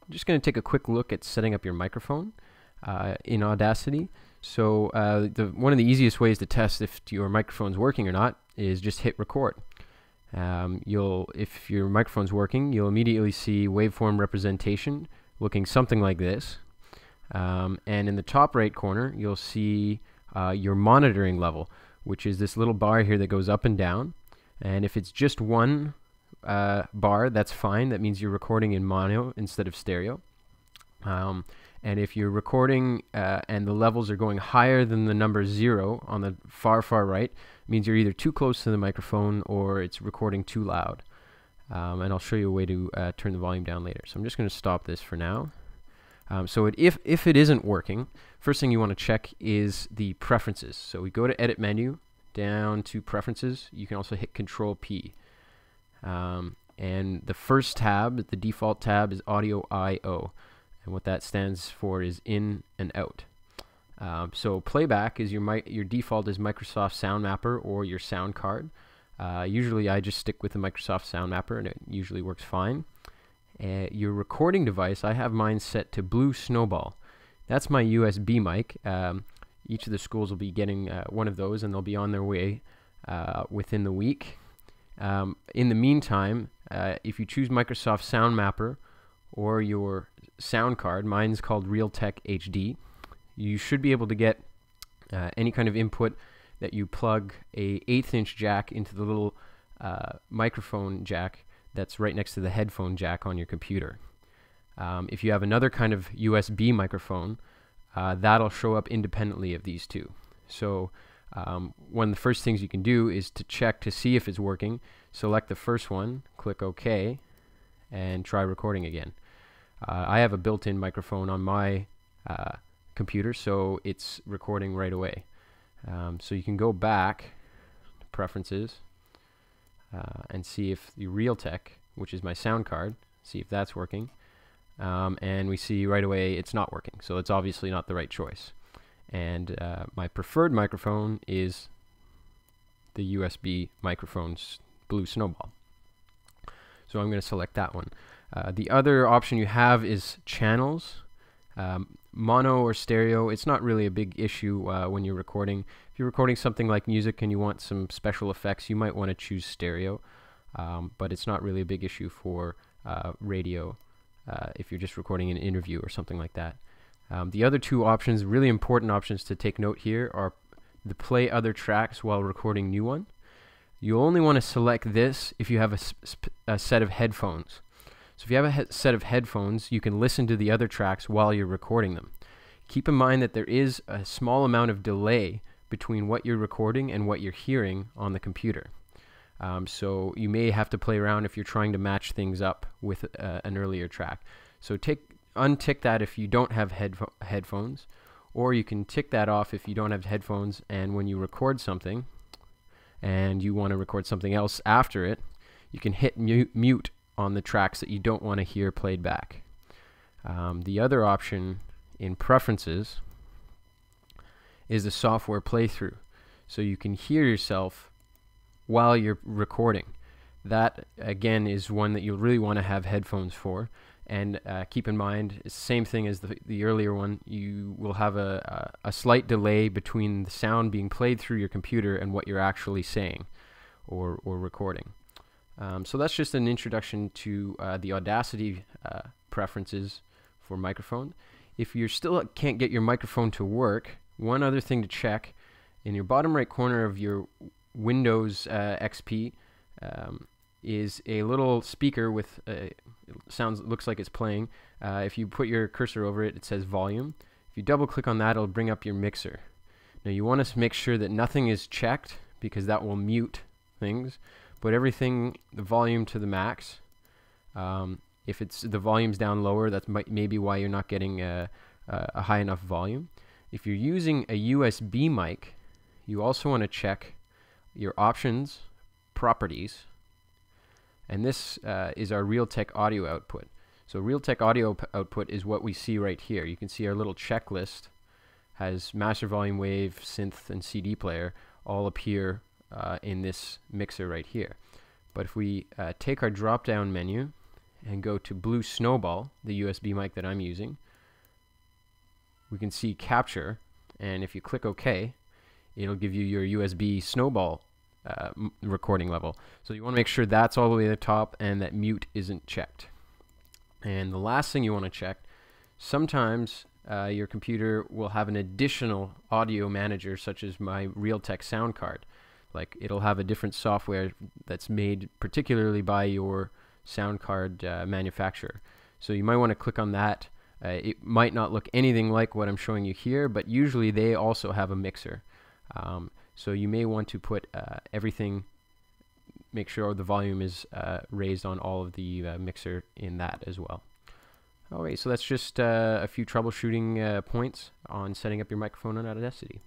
I'm just going to take a quick look at setting up your microphone in Audacity. So one of the easiest ways to test if your microphone's working or not is just hit record. If your microphone's working, you'll immediately see waveform representation looking something like this. And in the top right corner, you'll see your monitoring level, which is this little bar here that goes up and down. And if it's just one bar, that's fine. That means you're recording in mono instead of stereo. And if you're recording and the levels are going higher than the number 0 on the far right, it means you're either too close to the microphone or it's recording too loud. And I'll show you a way to turn the volume down later. So I'm just going to stop this for now. If it isn't working, first thing you want to check is the preferences. So we go to Edit menu, down to Preferences. You can also hit Control P. And the first tab, the default tab, is Audio I/O. And what that stands for is in and out. So playback is your default is Microsoft Sound Mapper or your sound card. Usually I just stick with the Microsoft Sound Mapper and it usually works fine. Your recording device, I have mine set to Blue Snowball. That's my USB mic. Each of the schools will be getting one of those and they'll be on their way within the week. In the meantime, if you choose Microsoft Sound Mapper or your sound card, mine's called Realtek HD, you should be able to get any kind of input that you plug a 1/8 inch jack into the little microphone jack that's right next to the headphone jack on your computer. If you have another kind of USB microphone, that'll show up independently of these two. So one of the first things you can do is to check to see if it's working. Select the first one, click OK, and try recording again. I have a built-in microphone on my computer, so it's recording right away. So you can go back to Preferences and see if the Realtek, which is my sound card, see if that's working. And we see right away it's not working, so it's obviously not the right choice. And my preferred microphone is the USB microphone's Blue Snowball. So I'm going to select that one. The other option you have is channels. Mono or stereo, it's not really a big issue when you're recording. If you're recording something like music and you want some special effects, you might want to choose stereo. But it's not really a big issue for radio if you're just recording an interview or something like that. The other two options, really important options to take note here, are the play other tracks while recording new one. You only want to select this if you have a set of headphones. So if you have a set of headphones, you can listen to the other tracks while you're recording them. Keep in mind that there is a small amount of delay between what you're recording and what you're hearing on the computer. So you may have to play around if you're trying to match things up with an earlier track. So untick that if you don't have headphones, or you can tick that off if you don't have headphones, and when you record something and you want to record something else after it, you can hit mute on the tracks that you don't want to hear played back. The other option in Preferences is the software playthrough. So you can hear yourself while you're recording. That, again, is one that you'll really want to have headphones for. And keep in mind, it's the same thing as the earlier one. You will have a slight delay between the sound being played through your computer and what you're actually saying or recording. So that's just an introduction to the Audacity preferences for microphone. If you still can't get your microphone to work, one other thing to check, in your bottom right corner of your Windows XP is a little speaker with looks like it's playing. If you put your cursor over it, it says volume. If you double click on that, it'll bring up your mixer. Now you want to make sure that nothing is checked, because that will mute things. Put everything, the volume to the max. If the volume's down lower, that's maybe why you're not getting a high enough volume. If you're using a USB mic, you also want to check your options, properties, and this is our Realtek audio output. So Realtek audio output is what we see right here. You can see our little checklist has master, volume, wave, synth, and CD player all appear in this mixer right here. But if we take our drop-down menu and go to Blue Snowball, the USB mic that I'm using, we can see capture, and if you click OK, it'll give you your USB Snowball recording level. So you want to make sure that's all the way to the top and that mute isn't checked. And the last thing you want to check, sometimes your computer will have an additional audio manager, such as my Realtek sound card. Like, it'll have a different software that's made particularly by your sound card manufacturer. So you might want to click on that. It might not look anything like what I'm showing you here, but usually they also have a mixer. So you may want to put everything, make sure the volume is raised on all of the mixer in that as well. Okay, so that's just a few troubleshooting points on setting up your microphone on Audacity.